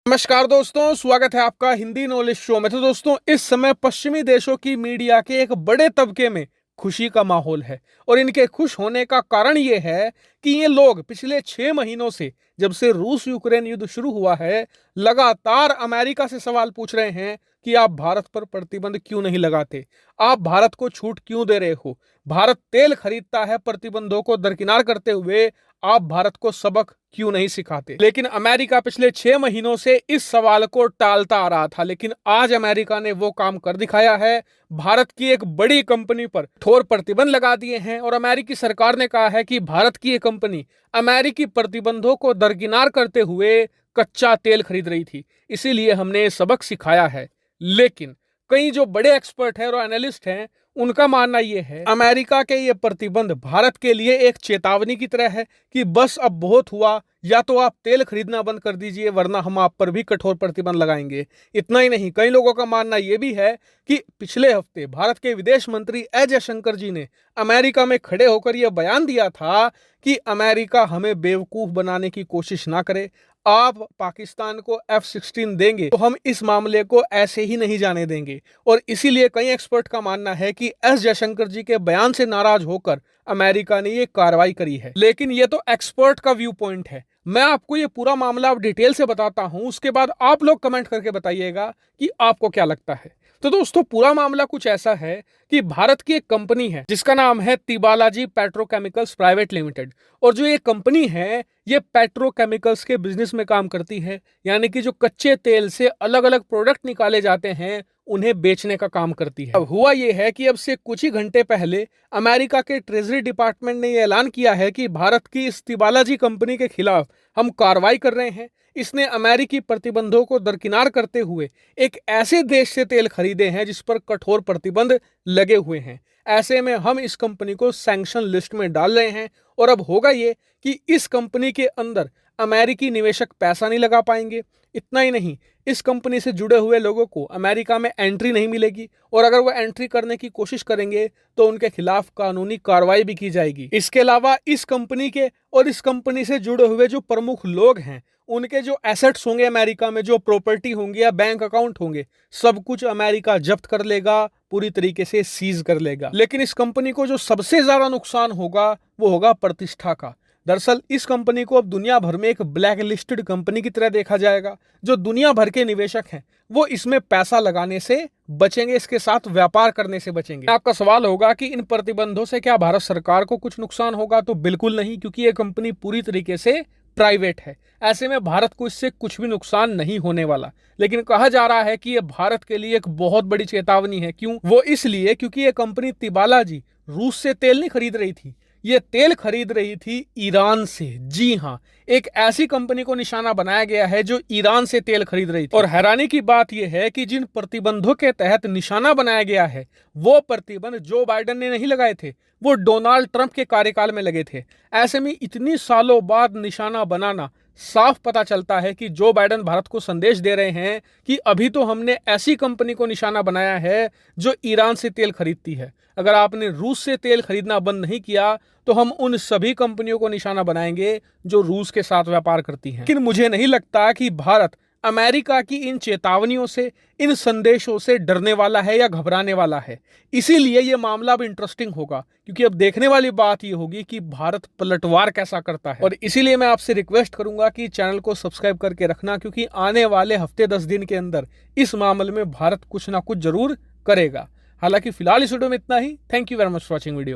नमस्कार दोस्तों, स्वागत है आपका हिंदी नॉलेज शो में। तो दोस्तों, इस समय पश्चिमी देशों की मीडिया के एक बड़े तबके में खुशी का माहौल है और इनके खुश होने का कारण ये है कि ये लोग पिछले 6 महीनों से, जब से रूस यूक्रेन युद्ध शुरू हुआ है, लगातार अमेरिका से सवाल पूछ रहे हैं कि आप भारत पर प्रतिबंध क्यों नहीं लगाते, आप भारत को छूट क्यों दे रहे हो। भारत तेल खरीदता है, प्रतिबंधों को दरकिनार करते हुए आप भारत को सबक क्यों नहीं सिखाते। लेकिन अमेरिका पिछले 6 महीनों से इस सवाल को टालता आ रहा था, लेकिन आज अमेरिका ने वो काम कर दिखाया है। भारत की एक बड़ी कंपनी पर कठोर प्रतिबंध लगा दिए हैं और अमेरिकी सरकार ने कहा है कि भारत की एक कंपनी अमेरिकी प्रतिबंधों को दरकिनार करते हुए कच्चा तेल खरीद रही थी, इसीलिए हमने सबक सिखाया है। लेकिन कई जो बड़े एक्सपर्ट हैं और एनालिस्ट हैं, उनका मानना यह है अमेरिका के ये प्रतिबंध भारत के लिए एक चेतावनी की तरह है कि बस अब बहुत हुआ, या तो आप तेल खरीदना बंद कर दीजिए वरना हम आप पर भी कठोर प्रतिबंध लगाएंगे। इतना ही नहीं, कई लोगों का मानना यह भी है कि पिछले हफ्ते भारत के विदेश मंत्री एस जयशंकर जी ने अमेरिका में खड़े होकर यह बयान दिया था कि अमेरिका हमें बेवकूफ बनाने की कोशिश ना करे, आप पाकिस्तान को F-16 देंगे तो हम इस मामले को ऐसे ही नहीं जाने देंगे। और इसीलिए कई एक्सपर्ट का मानना है कि एस जयशंकर जी के बयान से नाराज होकर अमेरिका ने ये कार्रवाई करी है। लेकिन ये तो एक्सपर्ट का व्यू पॉइंट है, मैं आपको ये पूरा मामला अब डिटेल से बताता हूं, उसके बाद आप लोग कमेंट करके बताइएगा कि आपको क्या लगता है। तो दोस्तों, पूरा मामला कुछ ऐसा है कि भारत की एक कंपनी है जिसका नाम है तिबालाजी पेट्रोकेमिकल्स प्राइवेट लिमिटेड, और जो ये कंपनी है ये पेट्रोकेमिकल्स के बिजनेस में काम करती है, यानी कि जो कच्चे तेल से अलग अलग प्रोडक्ट निकाले जाते हैं उन्हें बेचने का काम करती है। अब हुआ ये है कि अब से कुछ ही घंटे पहले अमेरिका के ट्रेजरी डिपार्टमेंट ने यह ऐलान किया है कि भारत की इस तिबालाजी कंपनी के खिलाफ हम कार्रवाई कर रहे हैं। इसने अमेरिकी प्रतिबंधों को दरकिनार करते हुए एक ऐसे देश से तेल खरीदे हैं जिस पर कठोर प्रतिबंध लगे हुए हैं। ऐसे में हम इस कंपनी को सैंक्शन लिस्ट में डाल रहे हैं और अब होगा ये कि इस कंपनी के अंदर अमेरिकी निवेशक पैसा नहीं लगा पाएंगे। इतना ही नहीं, इस कंपनी से जुड़े हुए लोगों को अमेरिका में एंट्री नहीं मिलेगी और अगर वो एंट्री करने की कोशिश करेंगे तो उनके खिलाफ कानूनी कार्रवाई भी की जाएगी। इसके अलावा इस कंपनी के और इस कंपनी से जुड़े हुए जो प्रमुख लोग हैं, उनके जो एसेट्स होंगे अमेरिका में, जो प्रॉपर्टी होंगी या बैंक अकाउंट होंगे, सब कुछ अमेरिका जब्त कर लेगा, पूरी तरीके से सीज कर लेगा। लेकिन इस कंपनी को जो सबसे ज्यादा नुकसान होगा वो होगा प्रतिष्ठा का। दरअसल इस कंपनी को अब दुनिया भर में एक ब्लैक लिस्टेड कंपनी की तरह देखा जाएगा। जो दुनिया भर के निवेशक हैं वो इसमें पैसा लगाने से बचेंगे, इसके साथ व्यापार करने से बचेंगे। आपका सवाल होगा कि इन प्रतिबंधों से क्या भारत सरकार को कुछ नुकसान होगा? तो बिल्कुल नहीं, क्योंकि ये कंपनी पूरी तरीके से प्राइवेट है। ऐसे में भारत को इससे कुछ भी नुकसान नहीं होने वाला। लेकिन कहा जा रहा है कि यह भारत के लिए एक बहुत बड़ी चेतावनी है। क्यों? वो इसलिए क्योंकि ये कंपनी तिबालाजी रूस से तेल नहीं खरीद रही थी, ये तेल खरीद रही थी ईरान से। जी हां, एक ऐसी कंपनी को निशाना बनाया गया है जो ईरान से तेल खरीद रही थी। और हैरानी की बात यह है कि जिन प्रतिबंधों के तहत निशाना बनाया गया है वो प्रतिबंध जो बाइडेन ने नहीं लगाए थे, वो डोनाल्ड ट्रंप के कार्यकाल में लगे थे। ऐसे में इतनी सालों बाद निशाना बनाना, साफ पता चलता है कि जो बाइडेन भारत को संदेश दे रहे हैं कि अभी तो हमने ऐसी कंपनी को निशाना बनाया है जो ईरान से तेल खरीदती है। अगर आपने रूस से तेल खरीदना बंद नहीं किया तो हम उन सभी कंपनियों को निशाना बनाएंगे जो रूस के साथ व्यापार करती हैं। लेकिन मुझे नहीं लगता कि भारत अमेरिका की इन चेतावनियों से, इन संदेशों से डरने वाला है या घबराने वाला है। इसीलिए ये मामला अब इंटरेस्टिंग होगा, क्योंकि अब देखने वाली बात ये होगी कि भारत पलटवार कैसा करता है। और इसीलिए मैं आपसे रिक्वेस्ट करूंगा कि चैनल को सब्सक्राइब करके रखना, क्योंकि आने वाले हफ्ते 10 दिन के अंदर इस मामले में भारत कुछ ना कुछ जरूर करेगा। हालांकि फिलहाल इस वीडियो में इतना ही। Thank you very much for watching video.